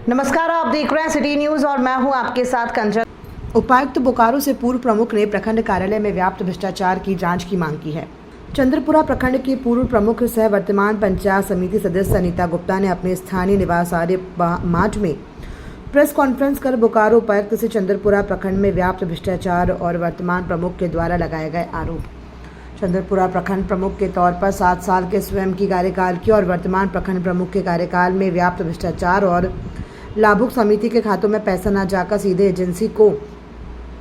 नमस्कार, आप देख रहे हैं सिटी न्यूज और मैं हूं आपके साथ कंचन। उपायुक्त बोकारो से पूर्व प्रमुख ने प्रखंड कार्यालय में व्याप्त भ्रष्टाचार की जांच की मांग की है। चंद्रपुरा प्रखंड के पूर्व प्रमुख सह वर्तमान पंचायत समिति सदस्य अनीता गुप्ता ने अपने स्थानीय निवास आर्य मार्ट में प्रेस कॉन्फ्रेंस कर बोकारो उपायुक्त से चंद्रपुरा प्रखंड में व्याप्त भ्रष्टाचार और वर्तमान प्रमुख के द्वारा लगाए गए आरोप। चंद्रपुरा प्रखंड प्रमुख के तौर पर 7 साल के स्वयं की कार्यकाल की और वर्तमान प्रखंड प्रमुख के कार्यकाल में व्याप्त भ्रष्टाचार और लाभुक समिति के खातों में पैसा न जाकर सीधे एजेंसी को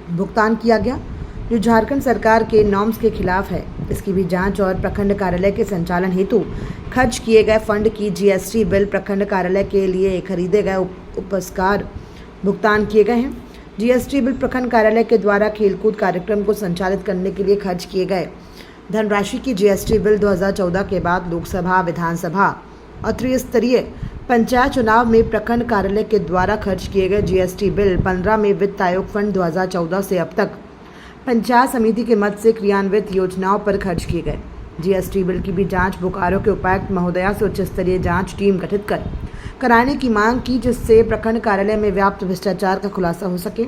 भुगतान किया गया, जो झारखंड सरकार के नॉर्म्स के खिलाफ है। इसकी भी जांच और प्रखंड कार्यालय के संचालन हेतु खर्च किए गए फंड की जीएसटी बिल प्रखंड कार्यालय के लिए खरीदे गए उपस्कार भुगतान किए गए हैं। जीएसटी बिल प्रखंड कार्यालय के द्वारा खेलकूद कार्यक्रम को संचालित करने के लिए खर्च किए गए धनराशि की जीएसटी बिल 2014 के बाद लोकसभा, विधानसभा और त्रिस्तरीय पंचायत चुनाव में प्रखंड कार्यालय के द्वारा खर्च किए गए जीएसटी बिल 15 में वित्त आयोग फंड 2014 से अब तक पंचायत समिति के मद से क्रियान्वित योजनाओं पर खर्च किए गए जीएसटी बिल की भी जांच बोकारो के उपायुक्त महोदया से उच्च स्तरीय जांच टीम गठित कर कराने की मांग की, जिससे प्रखंड कार्यालय में व्याप्त भ्रष्टाचार का खुलासा हो सके।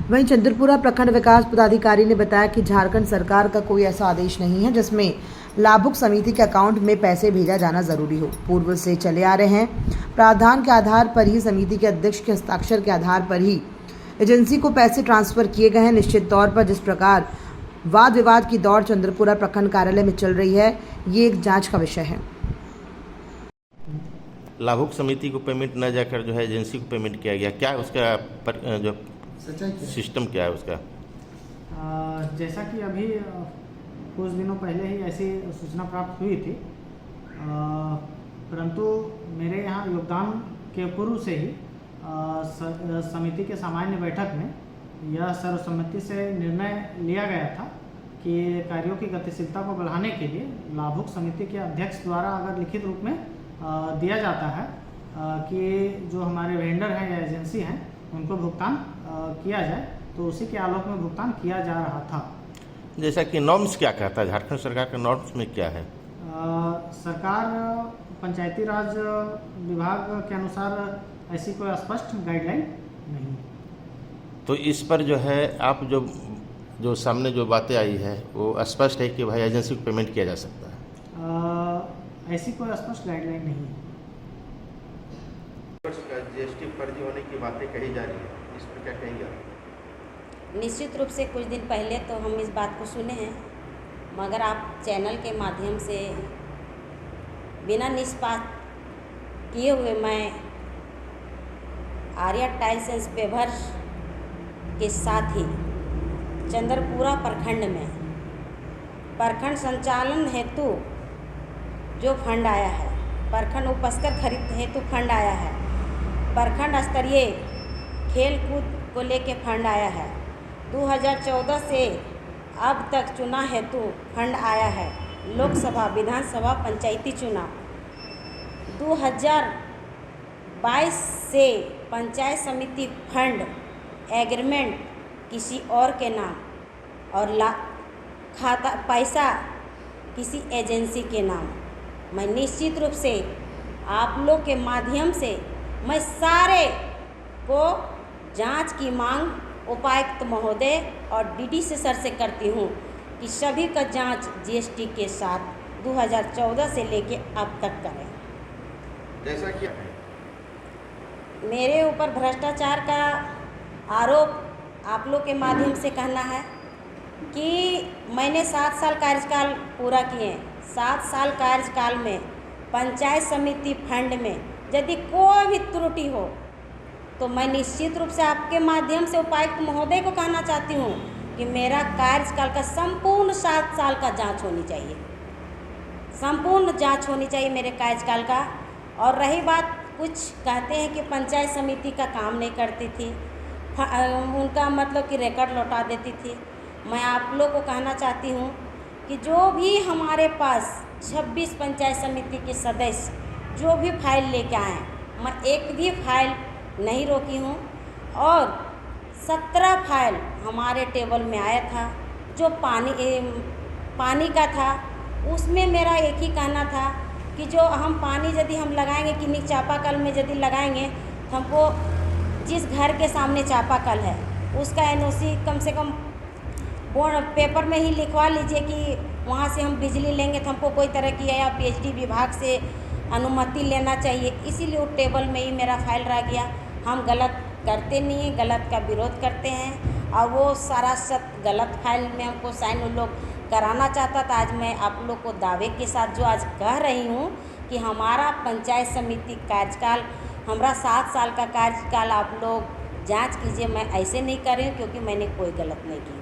वहीं चंद्रपुरा प्रखंड विकास पदाधिकारी ने बताया कि झारखंड सरकार का कोई ऐसा आदेश नहीं है जिसमें लाभुक समिति के अकाउंट में पैसे भेजा जाना जरूरी हो। पूर्व से चले आ रहे हैं प्रावधान के आधार पर ही समिति के अध्यक्ष के हस्ताक्षर के आधार पर ही एजेंसी को पैसे ट्रांसफर किए गए हैं। निश्चित तौर पर जिस प्रकार वाद विवाद की दौड़ चंद्रपुरा प्रखंड कार्यालय में चल रही है, ये एक जांच का विषय है। लाभुक समिति को पेमेंट न जाकर जो है एजेंसी को पेमेंट किया गया, क्या उसका जो सिस्टम क्या है उसका? जैसा कि अभी कुछ दिनों पहले ही ऐसी सूचना प्राप्त हुई थी, परंतु मेरे यहाँ योगदान के पूर्व से ही समिति के सामान्य बैठक में यह सर्वसम्मति से निर्णय लिया गया था कि कार्यों की गतिशीलता को बढ़ाने के लिए लाभुक समिति के अध्यक्ष द्वारा अगर लिखित रूप में दिया जाता है कि जो हमारे वेंडर हैं या एजेंसी हैं उनको भुगतान किया जाए, तो उसी के आलोक में भुगतान किया जा रहा था। जैसा कि नॉर्म्स क्या कहता है, झारखंड सरकार के नॉर्म्स में क्या है? सरकार पंचायती राज विभाग के अनुसार ऐसी कोई स्पष्ट गाइडलाइन नहीं। तो इस पर जो है आप जो सामने जो बातें आई है वो स्पष्ट है कि भाई एजेंसी को पेमेंट किया जा सकता है? ऐसी कोई स्पष्ट गाइडलाइन नहीं है। जीएसटी फर्जी होने की बातें कही जा रही है, इस पर क्या कहेंगे? निश्चित रूप से कुछ दिन पहले तो हम इस बात को सुने हैं, मगर आप चैनल के माध्यम से बिना निष्पक्ष किए हुए मैं आर्या टाइल्स एंड पेवर्स के साथ ही चंद्रपुरा प्रखंड में प्रखंड संचालन हेतु जो फंड आया है, प्रखंड उपस्कर खरीद हेतु फंड आया है, प्रखंड स्तरीय खेल कूद को लेके फंड आया है, 2014 से अब तक चुनाव हेतु फंड आया है, लोकसभा, विधानसभा, पंचायती चुनाव 2022 से पंचायत समिति फंड एग्रीमेंट किसी और के नाम और खाता पैसा किसी एजेंसी के नाम। मैं निश्चित रूप से आप लोग के माध्यम से मैं सारे को जांच की मांग उपायुक्त महोदय और डीडीसी सर से करती हूं कि सभी का जांच जीएसटी के साथ 2014 से लेके अब तक करें। जैसा कि मेरे ऊपर भ्रष्टाचार का आरोप आप लोग के माध्यम से कहना है कि मैंने 7 साल कार्यकाल पूरा किए। 7 साल कार्यकाल में पंचायत समिति फंड में यदि कोई भी त्रुटि हो तो मैं निश्चित रूप से आपके माध्यम से उपायुक्त महोदय को कहना चाहती हूँ कि मेरा कार्यकाल का संपूर्ण 7 साल का जांच होनी चाहिए, संपूर्ण जांच होनी चाहिए मेरे कार्यकाल का। और रही बात, कुछ कहते हैं कि पंचायत समिति का काम नहीं करती थी, उनका मतलब कि रिकॉर्ड लौटा देती थी। मैं आप लोग को कहना चाहती हूँ कि जो भी हमारे पास 26 पंचायत समिति के सदस्य जो भी फाइल लेके आए, मैं एक भी फाइल नहीं रोकी हूँ और 17 फाइल हमारे टेबल में आया था। जो पानी का था उसमें मेरा एक ही कहना था कि कि जो हम पानी यदि हम लगाएंगे कि चापाकल में यदि लगाएंगे तो हमको जिस घर के सामने चापाकल है उसका एनओसी कम से कम बोर्ड पेपर में ही लिखवा लीजिए कि वहाँ से हम बिजली लेंगे तो हमको कोई तरह की या पीएचडी विभाग से अनुमति लेना चाहिए। इसीलिए वो टेबल में ही मेरा फाइल रह गया। हम गलत करते नहीं हैं, गलत का विरोध करते हैं और वो सारा गलत फाइल में हमको साइन उन लोग कराना चाहता था। आज मैं आप लोग को दावे के साथ जो आज कह रही हूँ कि हमारा पंचायत समिति कार्यकाल, हमारा 7 साल का कार्यकाल आप लोग जांच कीजिए। मैं ऐसे नहीं कर रही हूँ क्योंकि मैंने कोई गलत नहीं की।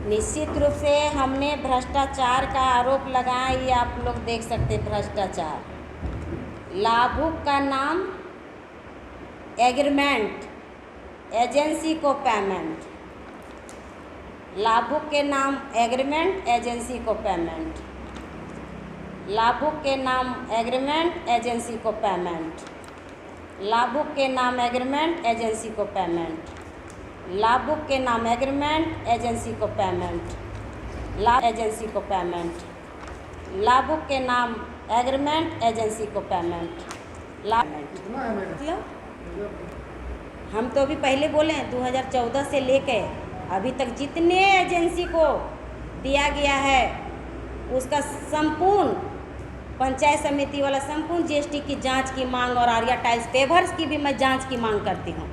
निश्चित रूप से हमने भ्रष्टाचार का आरोप लगाया, ये आप लोग देख सकते हैं। भ्रष्टाचार लाभुक का नाम एग्रीमेंट, एजेंसी को पेमेंट, लाभुक के नाम एग्रीमेंट, एजेंसी को पेमेंट, लाभुक के नाम एग्रीमेंट, एजेंसी को पेमेंट, लाभुक के नाम एग्रीमेंट, एजेंसी को पेमेंट, लाभुक के नाम एग्रीमेंट, एजेंसी को पेमेंट, एजेंसी को पेमेंट, लाभुक के नाम एग्रीमेंट, एजेंसी को पेमेंट, मतलब हम तो अभी पहले बोले हैं 2014 से लेके अभी तक जितने एजेंसी को दिया गया है उसका संपूर्ण पंचायत समिति वाला संपूर्ण जीएसटी की जांच की मांग और आर्या टाइल्स पेवर्स की भी मैं जांच की मांग करती हूँ।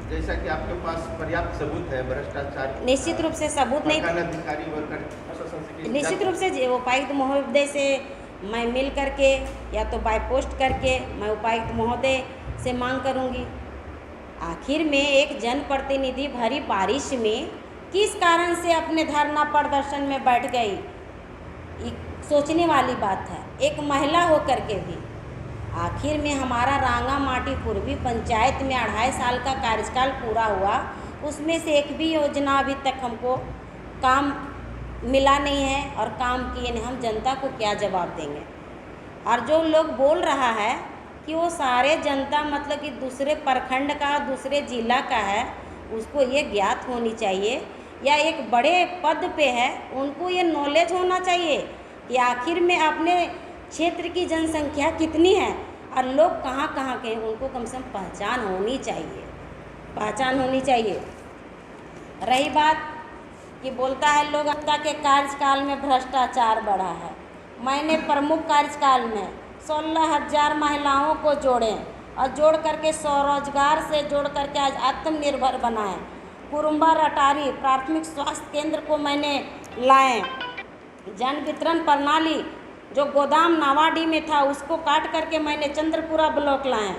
जैसा कि आपके पास पर्याप्त सबूत है भ्रष्टाचार, निश्चित रूप से सबूत नहीं, अधिकारी वर्कर निश्चित रूप से उपायुक्त महोदय से मैं मिल करके या तो बाय पोस्ट करके मैं उपायुक्त महोदय से मांग करूंगी। आखिर में एक जनप्रतिनिधि भरी बारिश में किस कारण से अपने धरना प्रदर्शन में बैठ गई, ये सोचने वाली बात है। एक महिला होकर के भी आखिर में हमारा रांगामाटी पूर्वी पंचायत में 2.5 साल का कार्यकाल पूरा हुआ, उसमें से एक भी योजना अभी तक हमको काम मिला नहीं है और काम किए नहीं। हम जनता को क्या जवाब देंगे? और जो लोग बोल रहा है कि वो सारे जनता मतलब कि दूसरे प्रखंड का, दूसरे जिला का है, उसको ये ज्ञात होनी चाहिए या एक बड़े पद पे है उनको ये नॉलेज होना चाहिए कि आखिर में अपने क्षेत्र की जनसंख्या कितनी है और लोग कहाँ कहाँ के, उनको कम से कम पहचान होनी चाहिए, पहचान होनी चाहिए। रही बात कि बोलता है लोग अब तक के कार्यकाल में भ्रष्टाचार बढ़ा है। मैंने प्रमुख कार्यकाल में 16,000 महिलाओं को जोड़े और जोड़ करके स्वरोजगार से जोड़ करके आज आत्मनिर्भर बनाए। कुरुम्बा रटारी प्राथमिक स्वास्थ्य केंद्र को मैंने लाए। जन वितरण प्रणाली जो गोदाम नावाडी में था उसको काट करके मैंने चंद्रपुरा ब्लॉक लाए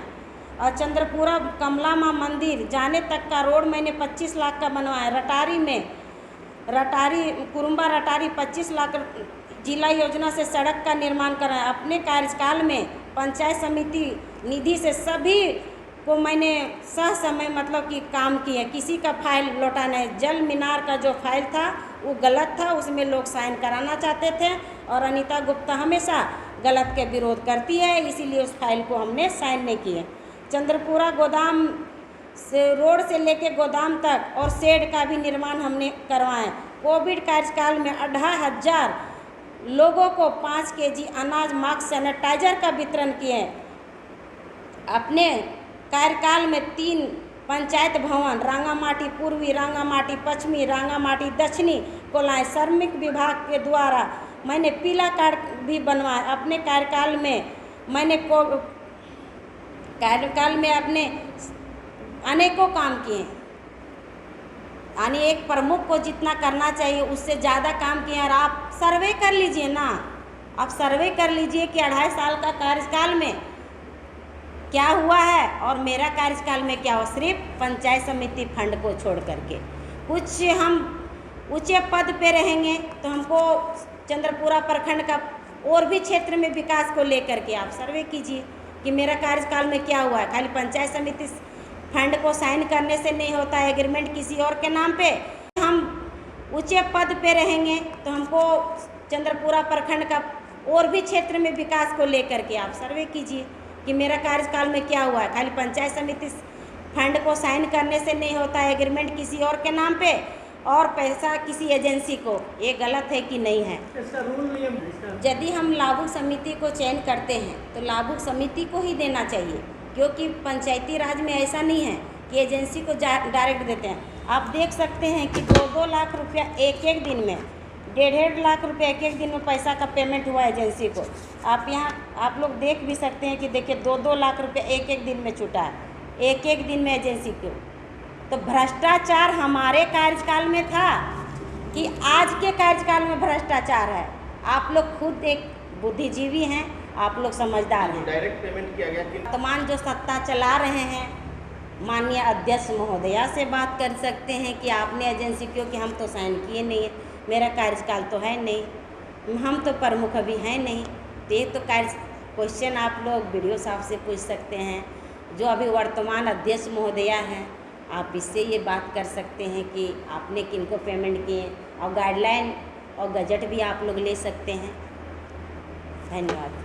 और चंद्रपुरा कमला माँ मंदिर जाने तक का रोड मैंने 25 लाख का बनवाया। रटारी में कुरुम्बा रटारी 25 लाख जिला योजना से सड़क का निर्माण कराया। अपने कार्यकाल में पंचायत समिति निधि से सभी को मैंने सह समय मतलब कि काम किए। किसी का फाइल लौटा नहीं। जल मीनार का जो फाइल था वो गलत था, उसमें लोग साइन कराना चाहते थे और अनीता गुप्ता हमेशा गलत के विरोध करती है, इसीलिए उस फाइल को हमने साइन नहीं किए। चंद्रपुरा गोदाम से रोड से लेके गोदाम तक और शेड का भी निर्माण हमने करवाए। कोविड कार्यकाल में 2,500 लोगों को 5 केजी अनाज, मास्क, सैनिटाइजर का वितरण किए। अपने कार्यकाल में 3 पंचायत भवन रांगामाटी पूर्वी, रांगामाटी पश्चिमी, रांगामाटी दक्षिणी को लाए। श्रमिक विभाग के द्वारा मैंने पीला कार्ड भी बनवाया। अपने कार्यकाल में मैंने अपने अनेकों काम किए, यानी एक प्रमुख को जितना करना चाहिए उससे ज़्यादा काम किए। और आप सर्वे कर लीजिए ना, आप सर्वे कर लीजिए कि 2.5 साल का कार्यकाल में क्या हुआ है और मेरा कार्यकाल में क्या हुआ। सिर्फ पंचायत समिति फंड को छोड़ करके कुछ हम ऊंचे पद पे रहेंगे तो हमको चंद्रपुरा प्रखंड का और भी क्षेत्र में विकास को लेकर के आप सर्वे कीजिए कि मेरा कार्यकाल में क्या हुआ है। खाली पंचायत समिति फंड को साइन करने से नहीं होता है, एग्रीमेंट किसी और के नाम पे। हम ऊंचे पद पे रहेंगे तो हमको चंद्रपुरा प्रखंड का और भी क्षेत्र में विकास को लेकर के आप सर्वे कीजिए कि मेरा कार्यकाल में क्या हुआ है। खाली पंचायत समिति फंड को साइन करने से नहीं होता है, एग्रीमेंट किसी और के नाम पे। और पैसा किसी एजेंसी को, ये गलत है कि नहीं है? इसका रूल नियम है इसका। यदि हम लाभुक समिति को चयन करते हैं तो लाभुक समिति को ही देना चाहिए, क्योंकि पंचायती राज में ऐसा नहीं है कि एजेंसी को डायरेक्ट देते हैं। आप देख सकते हैं कि 2-2 लाख रुपया एक दिन में, 1.5 लाख रुपया एक दिन में पैसा का पेमेंट हुआ एजेंसी को। आप यहाँ आप लोग देख भी सकते हैं कि देखिए 2-2 लाख रुपया एक दिन में छूटा है, एक दिन में एजेंसी को। तो भ्रष्टाचार हमारे कार्यकाल में था कि आज के कार्यकाल में भ्रष्टाचार है? आप लोग खुद एक बुद्धिजीवी हैं, आप लोग समझदार हैं। डायरेक्ट पेमेंट किया गया कि वर्तमान जो सत्ता चला रहे हैं, माननीय अध्यक्ष महोदया से बात कर सकते हैं कि आपने एजेंसी, क्योंकि हम तो साइन किए नहीं है, मेरा कार्यकाल तो है नहीं, हम तो प्रमुख अभी हैं नहीं। तो ये तो क्वेश्चन आप लोग वीडियो साहब से पूछ सकते हैं, जो अभी वर्तमान अध्यक्ष महोदया हैं, आप इससे ये बात कर सकते हैं कि आपने किनको पेमेंट किए, और गाइडलाइन और गजट भी आप लोग ले सकते हैं। धन्यवाद।